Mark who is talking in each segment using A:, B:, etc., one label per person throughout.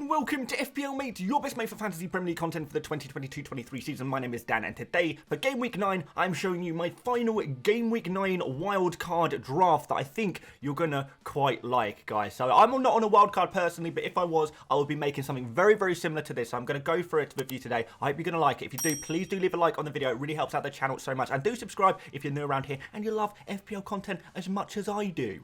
A: and welcome to FPL Mate, your best mate for fantasy Premier League content for the 2022-23 season. My name is Dan, and today, for Game Week 9, I'm showing you my final Game Week 9 wildcard draft that I think you're gonna quite like, guys. So, I'm not on a wildcard personally, but if I was, I would be making something very, very similar to this. So I'm gonna go for it with you today. I hope you're gonna like it. If you do, please do leave a like on the video. It really helps out the channel so much. And do subscribe if you're new around here and you love FPL content as much as I do.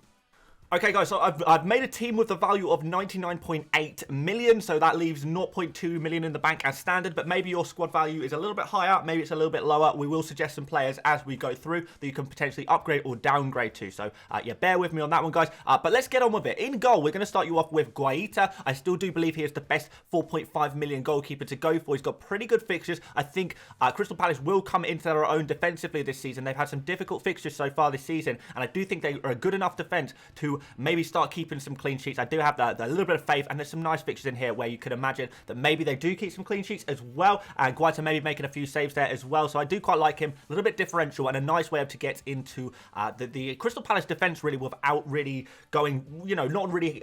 A: Okay, guys, so I've made a team with a value of 99.8 million, so that leaves 0.2 million in the bank as standard, but maybe your squad value is a little bit higher, maybe it's a little bit lower. We will suggest some players as we go through that you can potentially upgrade or downgrade to, so yeah, bear with me on that one, guys. But let's get on with it. In goal, we're going to start you off with Guaita. I still do believe he is the best 4.5 million goalkeeper to go for. He's got pretty good fixtures. I think Crystal Palace will come into their own defensively this season. They've had some difficult fixtures so far this season, and I do think they are a good enough defence to maybe start keeping some clean sheets. I do have that a little bit of faith, and there's some nice fixtures in here where you could imagine that maybe they do keep some clean sheets as well, and Guaita maybe making a few saves there as well. So I do quite like him. A little bit differential and a nice way to get into the Crystal Palace defence really without really going, not really,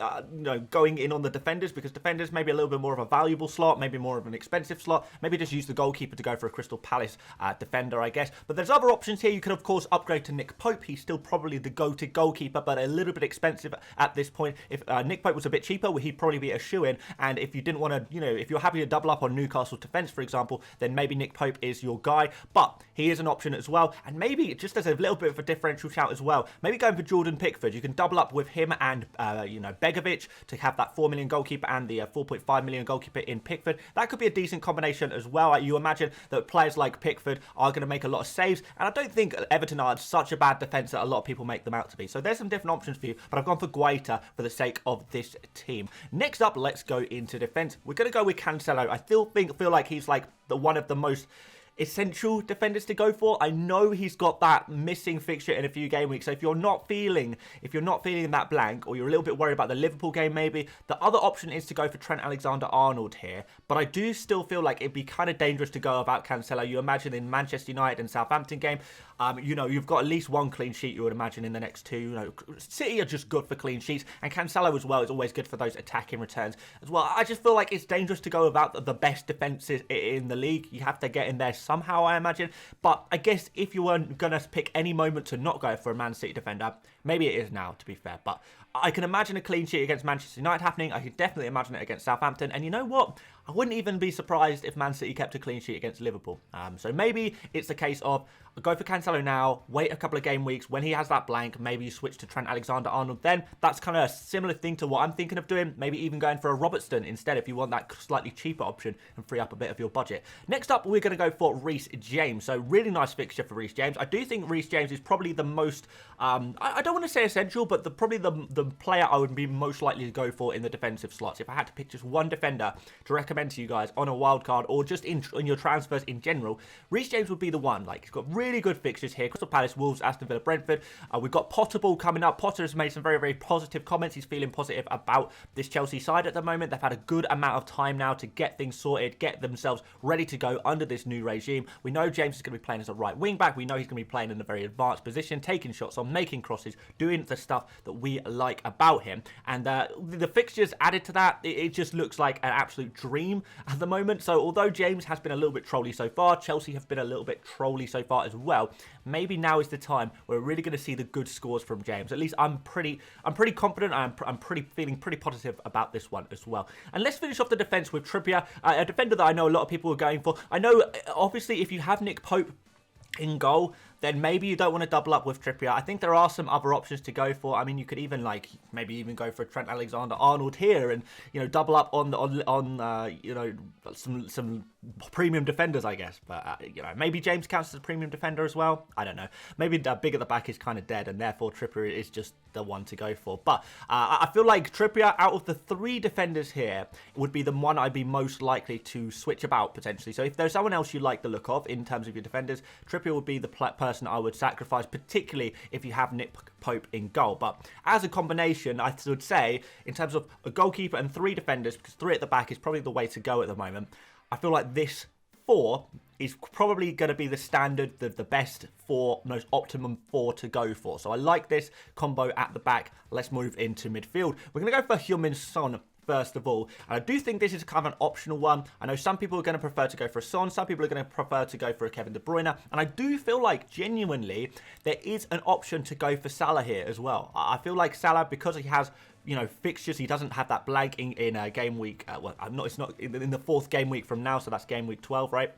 A: going in on the defenders, because defenders maybe a little bit more of a valuable slot, maybe more of an expensive slot. Maybe just use the goalkeeper to go for a Crystal Palace defender, I guess. But there's other options here. You could of course upgrade to Nick Pope. He's still probably the go-to goalkeeper, but a little bit expensive at this point. If Nick Pope was a bit cheaper, he'd probably be a shoe-in. And if you didn't want to, if you're happy to double up on Newcastle's defence, for example, then maybe Nick Pope is your guy. But he is an option as well. And maybe just as a little bit of a differential shout as well, maybe going for Jordan Pickford. You can double up with him and Begovic to have that 4 million goalkeeper and the 4.5 million goalkeeper in Pickford. That could be a decent combination as well. You imagine that players like Pickford are going to make a lot of saves, and I don't think Everton are such a bad defence that a lot of people make them out to be. So there's some different options for you, but I've gone for Guaita for the sake of this team. Next up, let's go into defence. We're going to go with Cancelo. I feel like he's like one of the most essential defenders to go for. I know he's got that missing fixture in a few game weeks, so if you're not feeling that blank, or you're a little bit worried about the Liverpool game maybe, the other option is to go for Trent Alexander-Arnold here. But I do still feel like it'd be kind of dangerous to go about Cancelo. You imagine in Manchester United and Southampton game, you've got at least one clean sheet, you would imagine, in the next two. City are just good for clean sheets, and Cancelo as well is always good for those attacking returns as well. I just feel like it's dangerous to go about the best defences in the league. You have to get in there somehow, I imagine. But I guess if you weren't going to pick any moment to not go for a Man City defender, maybe it is now, to be fair. But I can imagine a clean sheet against Manchester United happening. I can definitely imagine it against Southampton. And you know what? I wouldn't even be surprised if Man City kept a clean sheet against Liverpool. So maybe it's a case of go for Cancelo now, wait a couple of game weeks. When he has that blank, maybe you switch to Trent Alexander-Arnold then. That's kind of a similar thing to what I'm thinking of doing. Maybe even going for a Robertson instead if you want that slightly cheaper option and free up a bit of your budget. Next up, we're going to go for Rhys James. So really nice fixture for Rhys James. I do think Rhys James is probably the most, I don't want to say essential, but probably the player I would be most likely to go for in the defensive slots. If I had to pick just one defender to recommend to you guys on a wild card or just in your transfers in general, Rhys James would be the one. Like, he's got really good fixtures here. Crystal Palace, Wolves, Aston Villa, Brentford. We've got Potterball coming up. Potter has made some very, very positive comments. He's feeling positive about this Chelsea side at the moment. They've had a good amount of time now to get things sorted, get themselves ready to go under this new regime. We know James is going to be playing as a right wing back. We know he's going to be playing in a very advanced position, taking shots on, making crosses, doing the stuff that we like about him. And the fixtures added to that, it just looks like an absolute dream at the moment. So although James has been a little bit trolly so far, Chelsea have been a little bit trolly so far as well, maybe now is the time where we're really going to see the good scores from James. At least I'm pretty confident. I'm feeling pretty positive about this one as well. And let's finish off the defence with Trippier, a defender that I know a lot of people are going for. I know, obviously, if you have Nick Pope in goal, then maybe you don't want to double up with Trippier. I think there are some other options to go for. I mean, you could even maybe even go for Trent Alexander-Arnold here, and double up on some premium defenders, I guess. But maybe James counts as a premium defender as well. I don't know. Maybe big at the back is kind of dead, and therefore Trippier is just the one to go for. But I feel like Trippier, out of the three defenders here, would be the one I'd be most likely to switch about potentially. So if there's someone else you like the look of in terms of your defenders, Trippier would be the person I would sacrifice, particularly if you have Nick Pope in goal. But as a combination, I would say, in terms of a goalkeeper and three defenders, because three at the back is probably the way to go at the moment, I feel like this 4 is probably going to be the standard, the best 4, most optimum 4 to go for. So I like this combo at the back. Let's move into midfield. We're going to go for Heung-min Son first of all. And I do think this is kind of an optional one. I know some people are going to prefer to go for a Son, some people are going to prefer to go for a Kevin De Bruyne, and I do feel like genuinely there is an option to go for Salah here as well. I feel like Salah, because he has, you know, fixtures, he doesn't have that blank in game week, well, it's not in the 4th game week from now, so that's game week 12, right?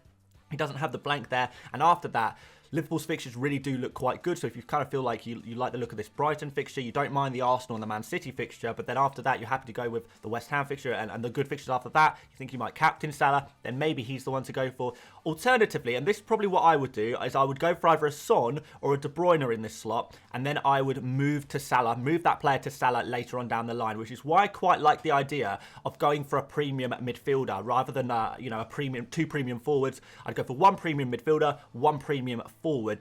A: He doesn't have the blank there, and after that, Liverpool's fixtures really do look quite good. So if you kind of feel like you like the look of this Brighton fixture, you don't mind the Arsenal and the Man City fixture, but then after that, you're happy to go with the West Ham fixture and the good fixtures after that, you think you might captain Salah, then maybe he's the one to go for. Alternatively, and this is probably what I would do, is I would go for either a Son or a De Bruyne in this slot, and then I would move to Salah, move that player to Salah later on down the line, which is why I quite like the idea of going for a premium midfielder rather than, you know, two premium forwards. I'd go for one premium midfielder, one premium forward.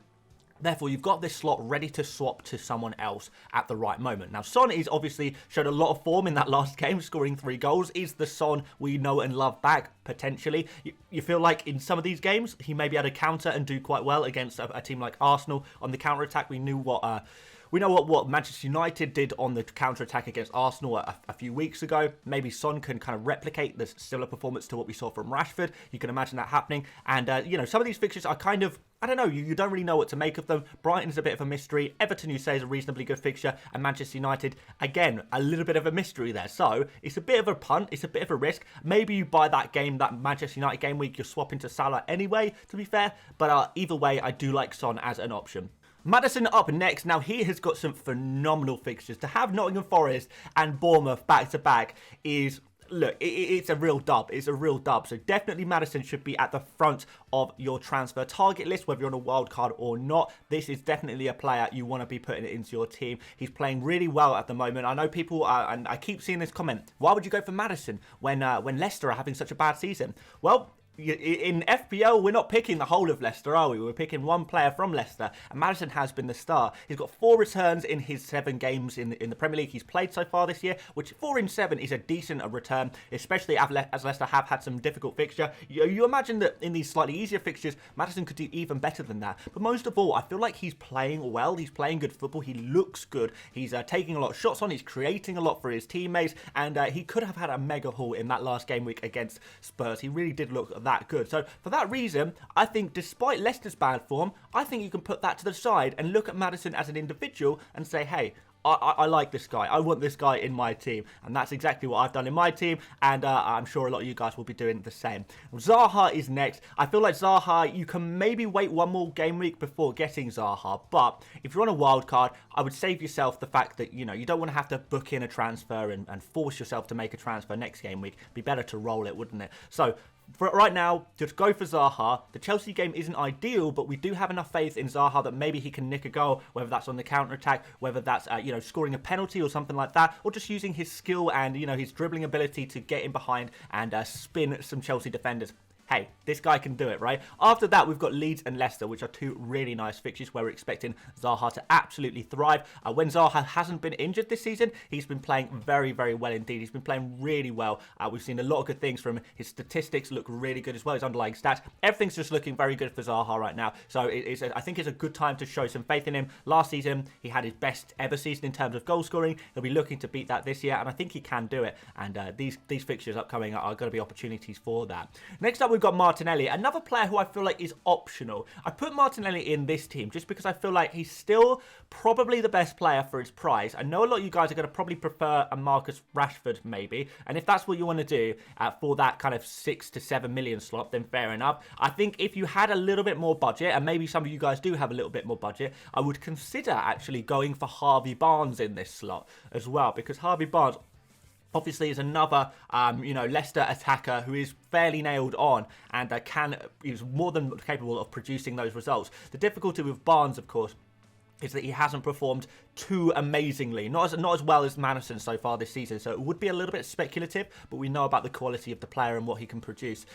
A: Therefore, you've got this slot ready to swap to someone else at the right moment. Now, Son is obviously showed a lot of form in that last game, scoring 3 goals. Is the Son we know and love back, potentially? You feel like in some of these games, he may be able to counter and do quite well against a team like Arsenal. On the counter-attack, we know what Manchester United did on the counter-attack against Arsenal a few weeks ago. Maybe Son can kind of replicate this similar performance to what we saw from Rashford. You can imagine that happening. And, you know, some of these fixtures are kind of, I don't know, you don't really know what to make of them. Brighton's a bit of a mystery. Everton, you say, is a reasonably good fixture. And Manchester United, again, a little bit of a mystery there. So, it's a bit of a punt. It's a bit of a risk. Maybe you buy that game, that Manchester United game week, you're swapping to Salah anyway, to be fair. But either way, I do like Son as an option. Madison up next. Now, he has got some phenomenal fixtures. To have Nottingham Forest and Bournemouth back-to-back is, look, it's a real dub. It's a real dub. So definitely Madison should be at the front of your transfer target list, whether you're on a wild card or not. This is definitely a player you want to be putting into your team. He's playing really well at the moment. I know people, and I keep seeing this comment, why would you go for Madison when Leicester are having such a bad season? Well, in FPL, we're not picking the whole of Leicester, are we? We're picking one player from Leicester, and Madison has been the star. He's got 4 returns in his 7 games in the Premier League he's played so far this year, which 4 in 7 is a decent return, especially as Leicester have had some difficult fixture. You imagine that in these slightly easier fixtures, Madison could do even better than that. But most of all, I feel like he's playing well. He's playing good football. He looks good. He's taking a lot of shots on. He's creating a lot for his teammates, and he could have had a mega haul in that last game week against Spurs. He really did look that good. So for that reason, I think despite Leicester's bad form, I think you can put that to the side and look at Madison as an individual and say, hey, I like this guy. I want this guy in my team. And that's exactly what I've done in my team. And I'm sure a lot of you guys will be doing the same. Zaha is next. I feel like Zaha, you can maybe wait one more game week before getting Zaha. But if you're on a wild card, I would save yourself the fact that, you know, you don't want to have to book in a transfer and force yourself to make a transfer next game week. It'd be better to roll it, wouldn't it? So for right now, just go for Zaha. The Chelsea game isn't ideal, but we do have enough faith in Zaha that maybe he can nick a goal, whether that's on the counter-attack, whether that's, you know, scoring a penalty or something like that, or just using his skill and, you know, his dribbling ability to get in behind and spin some Chelsea defenders. Hey, this guy can do it, right? After that, we've got Leeds and Leicester, which are 2 really nice fixtures where we're expecting Zaha to absolutely thrive. When Zaha hasn't been injured this season, he's been playing very, very well indeed. He's been playing really well. We've seen a lot of good things from him. His statistics look really good as well, his underlying stats. Everything's just looking very good for Zaha right now. So I think it's a good time to show some faith in him. Last season, he had his best ever season in terms of goal scoring. He'll be looking to beat that this year, and I think he can do it. And these fixtures upcoming are going to be opportunities for that. Next up, we've got Martinelli, another player who I feel like is optional. I put Martinelli in this team just because I feel like he's still probably the best player for his price. I know a lot of you guys are going to probably prefer a Marcus Rashford maybe, and if that's what you want to do for that kind of 6 to 7 million slot, then fair enough. I think if you had a little bit more budget, and maybe some of you guys do have a little bit more budget, I would consider actually going for Harvey Barnes in this slot as well, because Harvey Barnes obviously is another, you know, Leicester attacker who is fairly nailed on and is more than capable of producing those results. The difficulty with Barnes, of course, is that he hasn't performed too amazingly, not as well as Madison so far this season. So it would be a little bit speculative, but we know about the quality of the player and what he can produce.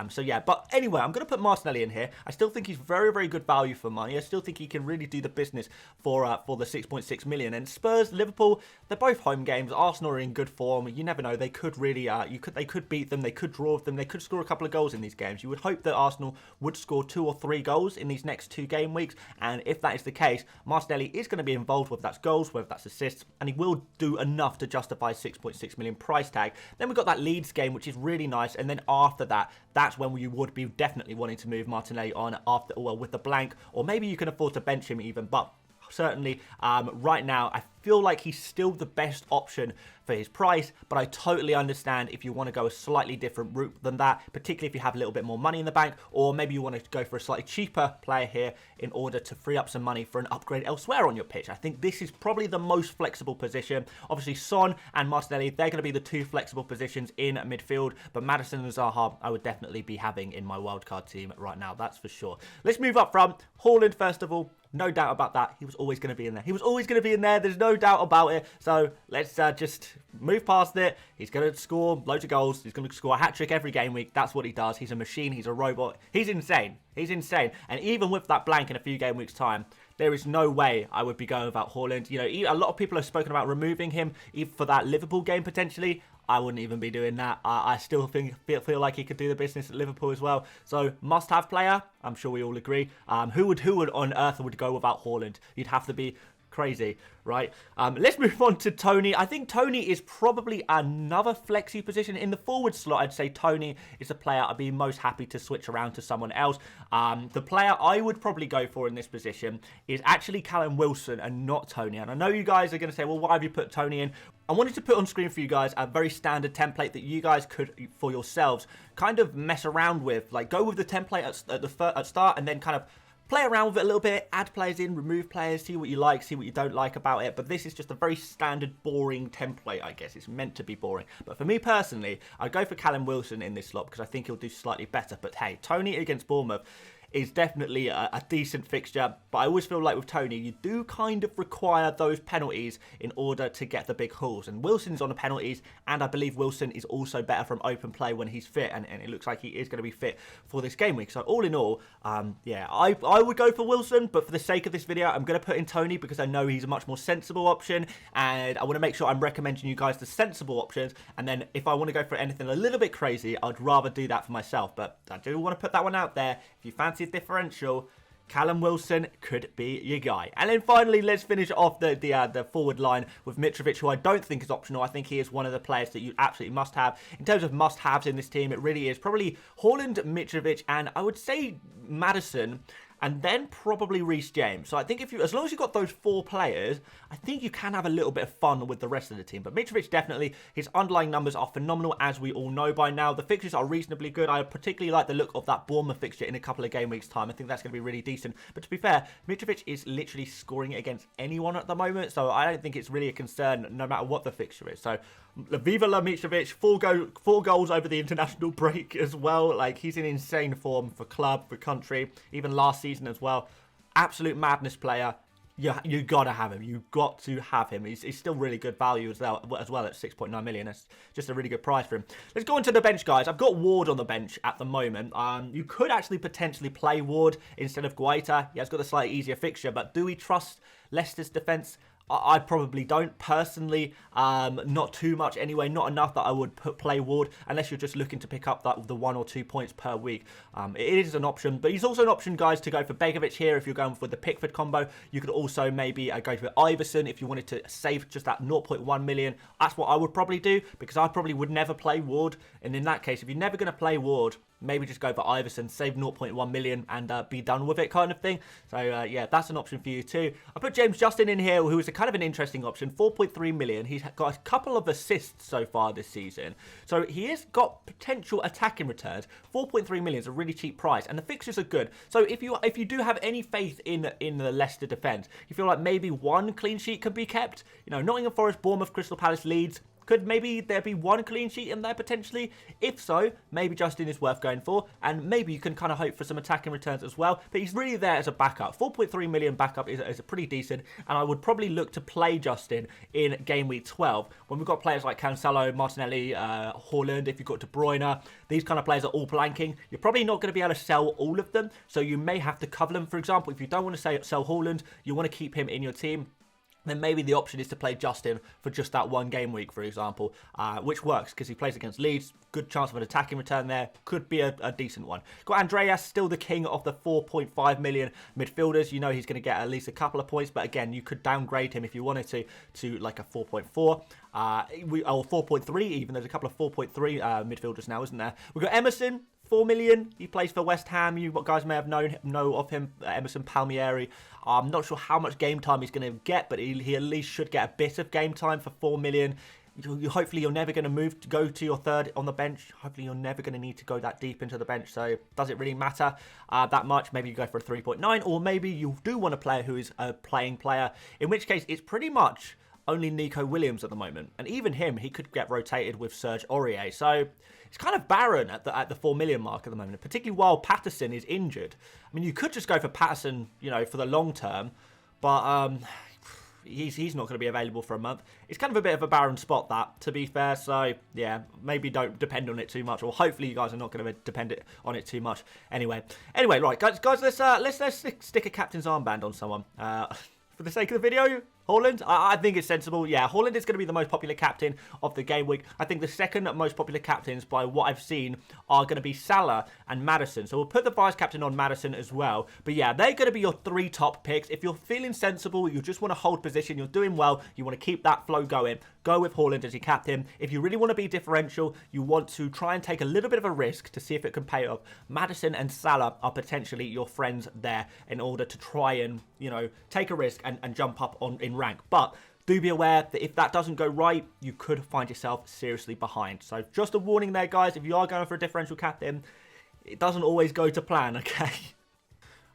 A: So yeah, but anyway, I'm going to put Martinelli in here. I still think he's very, very good value for money. I still think he can really do the business for the 6.6 million. And Spurs, Liverpool, they're both home games. Arsenal are in good form. You never know. They could really, they could beat them. They could draw with them. They could score a couple of goals in these games. You would hope that Arsenal would score 2 or 3 goals in these next 2 game weeks. And if that is the case, Martinelli is going to be involved, whether that's goals, whether that's assists, and he will do enough to justify 6.6 million price tag. Then we've got that Leeds game, which is really nice, and then after that, that's when you would be definitely wanting to move Martinelli on after, well, with the blank, or maybe you can afford to bench him even, but certainly right now I feel like he's still the best option for his price, but I totally understand if you want to go a slightly different route than that, particularly if you have a little bit more money in the bank, or maybe you want to go for a slightly cheaper player here in order to free up some money for an upgrade elsewhere on your pitch. I think this is probably the most flexible position. Obviously Son and Martinelli, they're going to be the two flexible positions in midfield, but Madison and Zaha I would definitely be having in my wildcard team right now, that's for sure. Let's move up front. Haaland first of all. No doubt about that. He was always going to be in there. He was always going to be in there. There's no doubt about it. So let's just move past it. He's going to score loads of goals. He's going to score a hat-trick every game week. That's what he does. He's a machine. He's a robot. He's insane. He's insane. And even with that blank in a few game weeks' time, there is no way I would be going without Haaland. You know, a lot of people have spoken about removing him even for that Liverpool game potentially. I wouldn't even be doing that. I still feel like he could do the business at Liverpool as well. So must-have player. I'm sure we all agree. Who would on earth would go without Haaland? You'd have to be crazy, right? Let's move on to Tony. I think Tony is probably another flexi position. In the forward slot, I'd say Tony is the player I'd be most happy to switch around to someone else. The player I would probably go for in this position is actually Callum Wilson and not Tony. And I know you guys are going to say, well, why have you put Tony in? I wanted to put on screen for you guys a very standard template that you guys could, for yourselves, kind of mess around with. Like, go with the template at start and then kind of play around with it a little bit, add players in, remove players, see what you like, see what you don't like about it. But this is just a very standard, boring template, I guess. It's meant to be boring. But for me personally, I'd go for Callum Wilson in this slot because I think he'll do slightly better. But hey, Tony against Bournemouth is definitely a decent fixture, but I always feel like with Tony, you do kind of require those penalties in order to get the big hauls, and Wilson's on the penalties, and I believe Wilson is also better from open play when he's fit, and it looks like he is going to be fit for this game week. So all in all, yeah, I would go for Wilson, but for the sake of this video, I'm going to put in Tony because I know he's a much more sensible option, and I want to make sure I'm recommending you guys the sensible options, and then if I want to go for anything a little bit crazy, I'd rather do that for myself, but I do want to put that one out there. If you fancy a differential, Callum Wilson could be your guy. And then finally, let's finish off the forward line with Mitrovic, who I don't think is optional. I think he is one of the players that you absolutely must have. In terms of must-haves in this team, it really is probably Haaland, Mitrovic, and I would say Madison, and then probably Rhys James. So I think as long as you've got those four players, I think you can have a little bit of fun with the rest of the team. But Mitrovic definitely, his underlying numbers are phenomenal, as we all know by now. The fixtures are reasonably good. I particularly like the look of that Bournemouth fixture in a couple of game weeks' time. I think that's going to be really decent. But to be fair, Mitrovic is literally scoring against anyone at the moment, so I don't think it's really a concern no matter what the fixture is. So Viva la Mitrovic, four goals over the international break as well. Like, he's in insane form for club, for country, even last season as well. Absolute madness player. You gotta have him. You got to have him. He's still really good value as well at 6.9 million. That's just a really good price for him. Let's go into the bench, guys. I've got Ward on the bench at the moment. You could actually potentially play Ward instead of Guaita. He has got a slightly easier fixture, but do we trust Leicester's defence? I probably don't personally, not too much anyway, not enough that I would play Ward unless you're just looking to pick up the 1 or 2 points per week. It is an option, but he's also an option, guys, to go for Begovic here if you're going for the Pickford combo. You could also maybe go for Iverson if you wanted to save just that 0.1 million. That's what I would probably do because I probably would never play Ward. And in that case, if you're never going to play Ward, maybe just go for Iverson, save 0.1 million and be done with it kind of thing. So, yeah, that's an option for you too. I put James Justin in here, who is a kind of an interesting option. 4.3 million. He's got a couple of assists so far this season. So he has got potential attacking returns. 4.3 million is a really cheap price, and the fixtures are good. So if you do have any faith in the Leicester defence, you feel like maybe one clean sheet could be kept. You know, Nottingham Forest, Bournemouth, Crystal Palace, Leeds. Could maybe there be one clean sheet in there potentially? If so, maybe Justin is worth going for, and maybe you can kind of hope for some attacking returns as well. But he's really there as a backup. 4.3 million backup is a pretty decent, and I would probably look to play Justin in game week 12 when we've got players like Cancelo, Martinelli, Haaland. If you've got De Bruyne, these kind of players are all blanking. You're probably not going to be able to sell all of them, so you may have to cover them. For example, if you don't want to sell Haaland, you want to keep him in your team. then maybe the option is to play Justin for just that one game week, for example, which works because he plays against Leeds. Good chance of an attacking return there. Could be a decent one. Got Andreas, still the king of the 4.5 million midfielders. You know he's going to get at least a couple of points, but again, you could downgrade him if you wanted to like a 4.4 or 4.3 even. There's a couple of 4.3 midfielders now, isn't there? We've got Emerson. 4 million. He plays for West Ham. You guys may have know of him, Emerson Palmieri. I'm not sure how much game time he's going to get, but he at least should get a bit of game time for 4 million. Hopefully you're never going to go to your third on the bench. Hopefully you're never going to need to go that deep into the bench. So does it really matter that much? Maybe you go for a 3.9, or maybe you do want a player who is a playing player, in which case it's pretty much only Nico Williams at the moment. And even him, he could get rotated with Serge Aurier. So it's kind of barren at the 4 million mark at the moment, particularly while Patterson is injured. I mean, you could just go for Patterson, for the long term, but he's not going to be available for a month. It's kind of a bit of a barren spot, that, to be fair. So yeah, maybe don't depend on it too much, or hopefully you guys are not going to depend on it too much. Anyway, right, guys, let's stick a captain's armband on someone for the sake of the video. Haaland, I think it's sensible. Yeah, Haaland is going to be the most popular captain of the game week. I think the second most popular captains, by what I've seen, are going to be Salah and Madison. So we'll put the vice captain on Madison as well. But yeah, they're going to be your 3 top picks. If you're feeling sensible, you just want to hold position, you're doing well, you want to keep that flow going, go with Haaland as your captain. If you really want to be differential, you want to try and take a little bit of a risk to see if it can pay off, Madison and Salah are potentially your friends there in order to try and, take a risk and jump up in rank. But do be aware that if that doesn't go right, you could find yourself seriously behind. So just a warning there, guys. If you are going for a differential captain, it doesn't always go to plan, okay?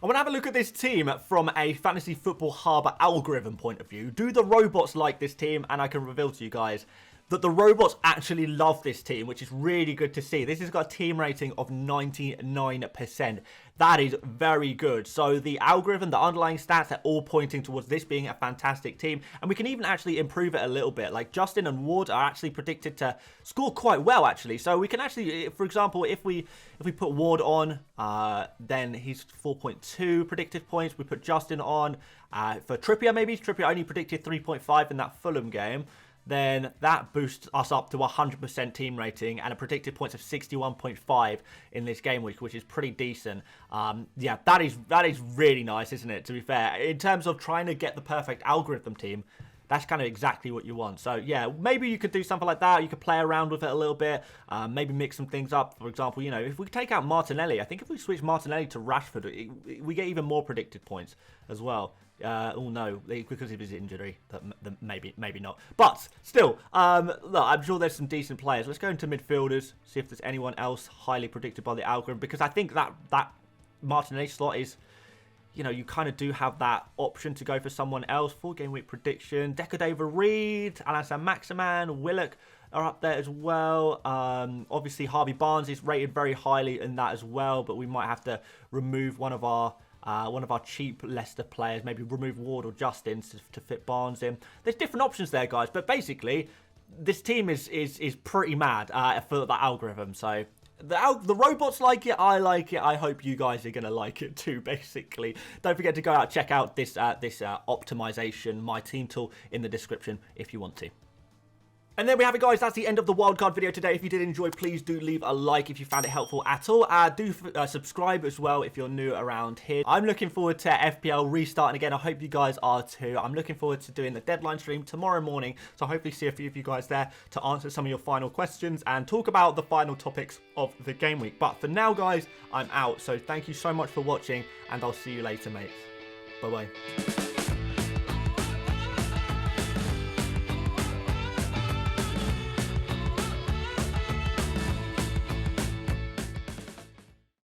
A: I want to have a look at this team from a Fantasy Football Harbor algorithm point of view. Do the robots like this team? And I can reveal to you guys that the robots actually love this team, which is really good to see. This has got a team rating of 99%. That is very good. So the algorithm, the underlying stats, are all pointing towards this being a fantastic team. And we can even actually improve it a little bit. Like Justin and Ward are actually predicted to score quite well, actually. So we can actually, for example, if we put Ward on, then he's 4.2 predictive points. We put Justin on for Trippier, maybe. Trippier only predicted 3.5 in that Fulham game. Then that boosts us up to 100% team rating and a predicted points of 61.5 in this game week, which is pretty decent. Yeah, that is really nice, isn't it, to be fair? In terms of trying to get the perfect algorithm team, that's kind of exactly what you want. So, yeah, maybe you could do something like that. You could play around with it a little bit, maybe mix some things up. For example, if we take out Martinelli, I think if we switch Martinelli to Rashford, we get even more predicted points as well. Oh no, because of his injury, maybe not. But still, look, I'm sure there's some decent players. Let's go into midfielders, see if there's anyone else highly predicted by the algorithm, because I think that Martinelli slot is, you kind of do have that option to go for someone else. 4 game week prediction. Decadeva Reed, Alassane Maximan, Willock are up there as well. Obviously, Harvey Barnes is rated very highly in that as well, but we might have to remove one of our cheap Leicester players, maybe remove Ward or Justin to fit Barnes in. There's different options there, guys, but basically, this team is pretty mad for the algorithm. So the robots like it, I like it. I hope you guys are gonna like it too. Basically, don't forget to go out check out this optimization My Team tool in the description if you want to. And there we have it, guys. That's the end of the wildcard video today. If you did enjoy, please do leave a like if you found it helpful at all. Do subscribe as well if you're new around here. I'm looking forward to FPL restarting again. I hope you guys are too. I'm looking forward to doing the deadline stream tomorrow morning. So hopefully see a few of you guys there to answer some of your final questions and talk about the final topics of the game week. But for now, guys, I'm out. So thank you so much for watching, and I'll see you later, mates. Bye-bye.